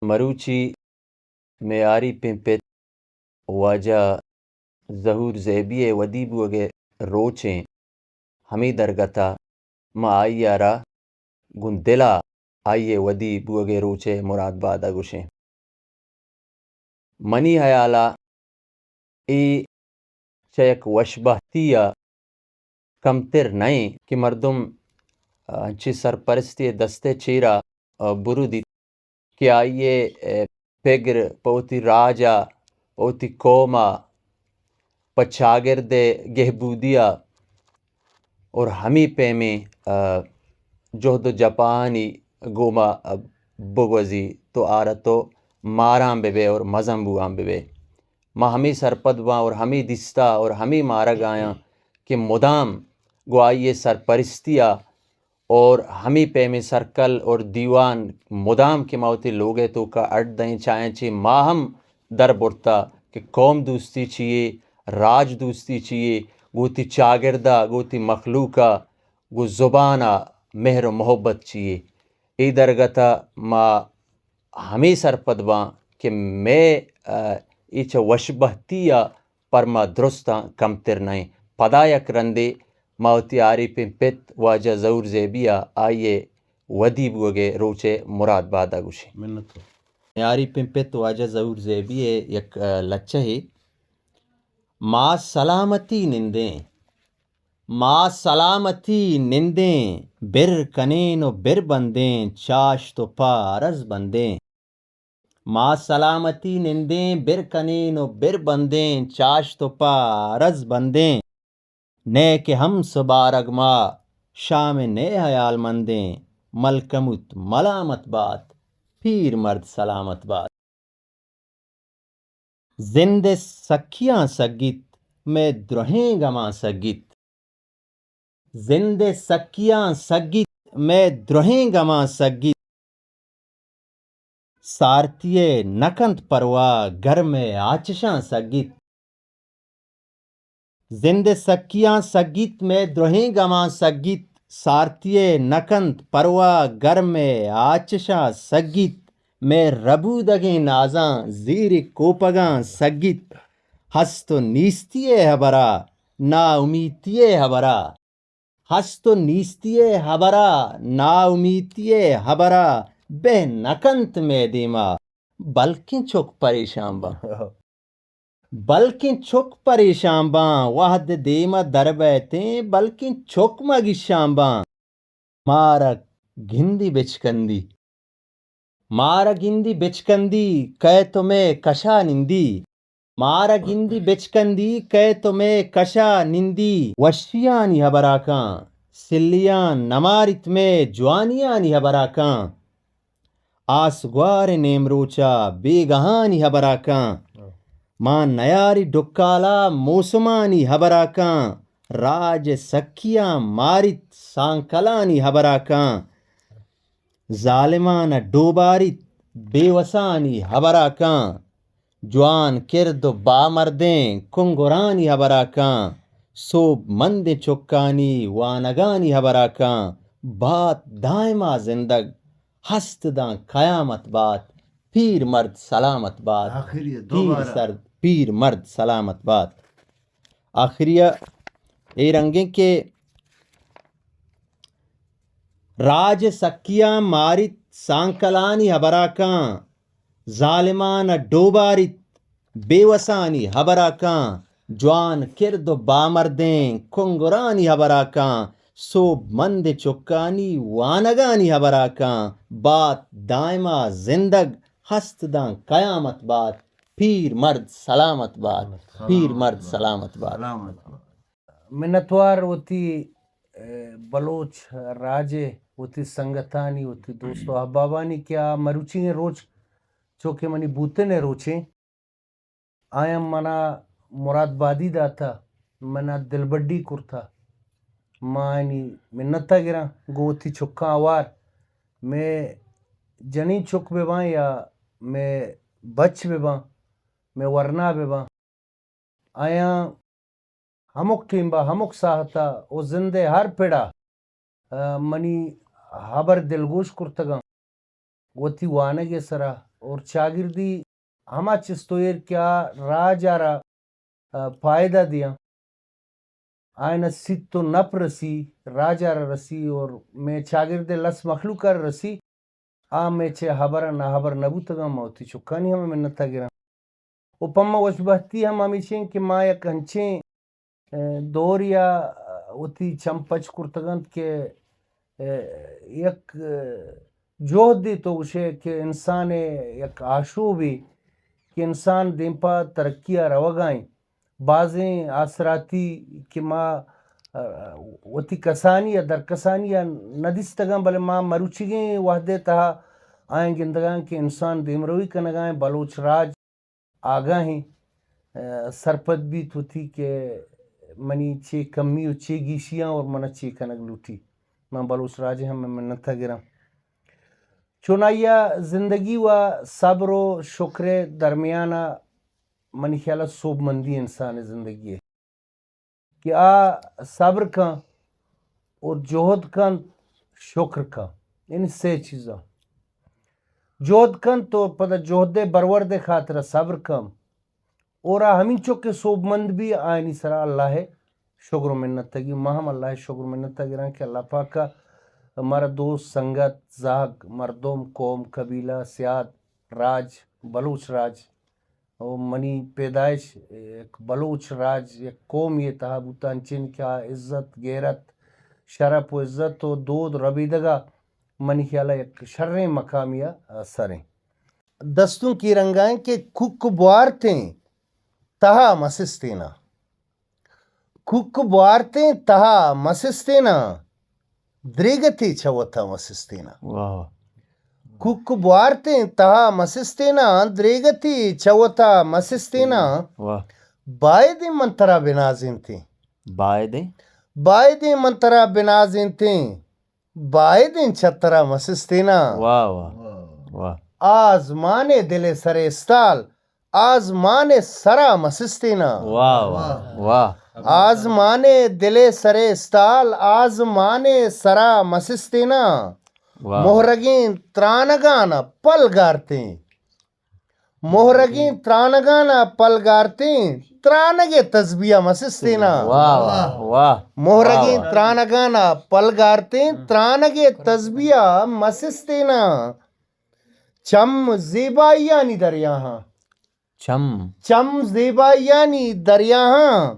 مروچی معیاری پمپت واجہ ظہور زیبی ودی بوگے روچیں ہمیں درگتا ما آئیارا گندلا آئیے ودی بوگے روچے مراد بادہ گوشیں منی حیالا ای چیک وشبہتیا کمتر نئیں کہ مردم چی سرپرستی دستے چیرا برو دی کہ آئیے پیگر پوتی راجا پوتی کوما پچاگرد گہبودیا اور ہمیں پہ میں جہد جپانی گوما بگوزی تو آرہ تو مارام بے اور مزم بوام بے ما ہمیں سرپد با اور ہمیں دستا اور ہمیں مارا گایاں کہ مدام گو آئیے سرپرستیا اور ہمیں پہ میں سرکل اور دیوان مدام کے موتی لوگے تو کا اڈ دیں چاہیں چی ماہم در برتا کہ قوم دوستی چیئے راج دوستی چیئے گوتی چاگردہ گوتی مخلوقہ گو زبانہ مہر و محبت چیئے ای درگتا ما ہمیں سرپدواں کہ میں ایچ وشبہتیا پر ما درستاں کمتر نائیں پدا یک رندے ماوتی آری پمپت واجہ زور زیبیا آئیے ودی بوگے روچے مراد بادہ گوشے آری پمپت واجہ زور زیبیے یک لچہ ہے ما سلامتی نندیں ما سلامتی نندیں بر کنین و بر بندیں چاش تو پارز بندیں ما سلامتی نندیں بر کنین و بر بندیں چاش تو پارز بندیں نے کہ ہم سبارگ ما شام نے حیال مندیں ملکمت ملامت بات پیر مرد سلامت بات زند سکیاں سگیت میں درہیں گماں سگیت زند سکیاں سگیت میں درہیں گماں سگیت سارتیے نکند پروا گھر میں آچشاں سگیت زند سکیاں سگیت میں درہیں گماں سگیت سارتیے نکند پروا گھر میں آچشاں سگیت میں ربودگیں نازاں زیر کوپگاں سگیت ہست و نیستیے حبرا نا امیتیے حبرا ہست و نیستیے حبرا نا امیتیے حبرا بہ نکنت میں دیما بلکہ چک پریشان با بلکہ چک پریشان باں وحد دیما در بیتیں بلکہ چک مگی شام باں مارا گندی بچکندی مارا گندی بچکندی کہے تو میں کشا نندی مارا گندی بچکندی کہے تو میں کشا نندی وشیانی حبراکاں سلیان نمارت میں جوانیانی حبراکاں آسگوار نیمروچا بیگہانی حبراکاں ماں نیاری ڈکالا موسمانی حبراکاں راج سکیاں مارت سانکلانی حبراکاں ظالمان ڈوبارت بے وسانی حبراکاں جوان کرد و بامردیں کنگرانی حبراکاں صوب مند چکانی وانگانی حبراکاں بات دائمہ زندگ ہست داں قیامت بات پیر مرد سلامت بات پیر مرد سلامت بات آخریہ اے رنگیں کہ راج سکیاں مارت سانکلانی حبراکاں ظالمان ڈوبارت بے وسانی حبراکاں جوان کرد و بامردیں کنگرانی حبراکاں صوب مند چکانی وانگانی حبراکاں بات دائمہ زندگ ہست داں قیامت بات پیر مرد سلامت بات پیر مرد سلامت بات منتوار ہوتی بلوچ راجے ہوتی سنگتانی ہوتی دوستو احبابانی کیا مروچی نے روچ چوکے منی بوتے نے روچیں آیا منا مراد بادی داتا منا دل بڈی کرتا مانی منتا گرا گوتی چکا آوار میں جنی چک بے باں یا میں بچ بے باں میں ورنا بے باں آیا ہمک ٹیمبا ہمک ساہتا او زندے ہر پیڑا منی حبر دلگوش کرتگاں وتی وانگے سرا اور چاگردی ہما چستویر کیا راجارا فائدہ دیا آئین ست تو نپ رسی راجارا رسی اور میں چاگرد لس مخلوقار رسی میں چھے حبر نہ حبر نبوتگا موتی چکانی ہمیں منتا گرا او پما وشبہتی ہم ہمیشیں کہ ما یک ہنچیں دوریا اوتی چمپچ کرتگند کہ یک جوہد دی تو گوشے کہ انسان یک آشو بھی کہ انسان دیمپا ترقیہ روگائیں بعضیں آسراتی کہ ما وتی کسانی یا در کسانی یا ندستگاں بلے ما مروچگیں وحدے تہا آئیں گندگاں کہ انسان دیمروی کنگائیں بلوچ راج آگاہیں سرپد بھی تو تھی کہ منی چے کمی و چے گیشیاں اور منہ چے کنگ لوٹی میں بلوچ راج ہم میں منتا گرا چونائیا زندگی و صبر و شکر درمیانہ منی خیالہ صوب مندی انسان زندگی ہے کہ صبر کا اور جوہد کا شکر کا ان سے چیزاں جوہد کن تو پتہ جوہد برورد خاطر صبر کم اور ہمیں چوکے صوب مند بھی آئینی سرا اللہ ہے شکر و منت تگی مہم اللہ شکر و منت تگیران کہ اللہ پاک کا ہمارا دوست سنگت زاگ مردم قوم قبیلہ سیاد راج بلوچ راج اور منی پیدائش ایک بلوچ راج ایک قوم یہ تحابوتان چن کیا عزت غیرت شرف و عزت و دود ربیدگا منی خیالہ ایک شریں مقامیہ سریں دستوں کی رنگائیں کہ کھک بوارتیں تہا مسستینا کھک بوارتیں تہا مسستینا دریگتی چھوتا مسستینا کھک بوارتیں تہا مسستینا دریگتی چھوتا مسستینا بائدیں منترہ بنازیں تھیں بائدیں منترہ بنازیں تھیں بائدیں چھترہ مسستینا آزمان دل سر استال آزمان سرا مسستینا آزمان دل سر استال آزمان سرا مسستینا مہرگین ترانگانا پل گارتیں مہرگین ترانگانا پل گارتیں ترانگے تسبیہ مسستینا مہرگین ترانگانا پل گارتیں ترانگے تسبیہ مسستینا چم زیبائیانی دریاہاں چم زیبائیانی دریاہاں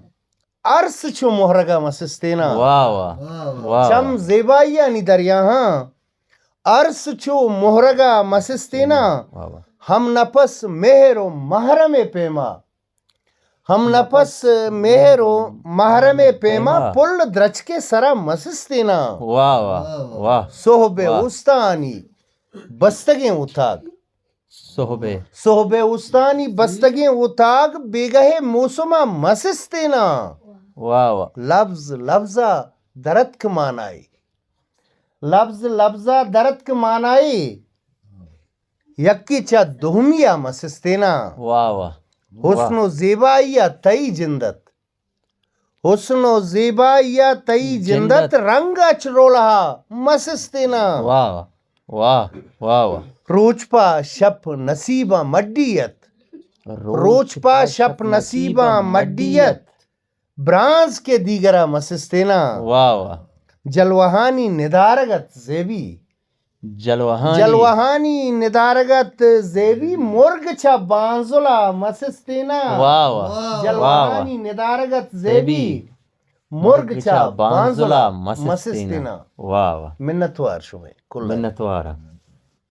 عرص چھو مہرگا مسستینا چم زیبائیانی دریاہاں عرص چھو مہرگا مسستینا ہم نفس مہر و محرم پیما ہم نفس مہر و محرم پیما پل درچ کے سرا مسستینا صحب استانی بستگیں اتاگ صحب استانی بستگیں اتاگ بیگہ موسمہ مسستینا لفظ لفظہ درد مانائی لفظ لفظہ درد مانائی یکی چا دہمیہ مسستینا حسن و زیبائیہ تئی جندت حسن و زیبائیہ تئی جندت رنگ اچ رولہا مسستینا روچپا شپ نصیبہ مڈیت روچپا شپ نصیبہ مڈیت برانز کے دیگرہ مسستینا جلوہانی ندارگت زیبی جلوہانی ندارگت زیبی مرگ چا بانزلہ مسستینا جلوہانی ندارگت زیبی مرگ چا بانزلہ مسستینا منتوار شوئے منتوارا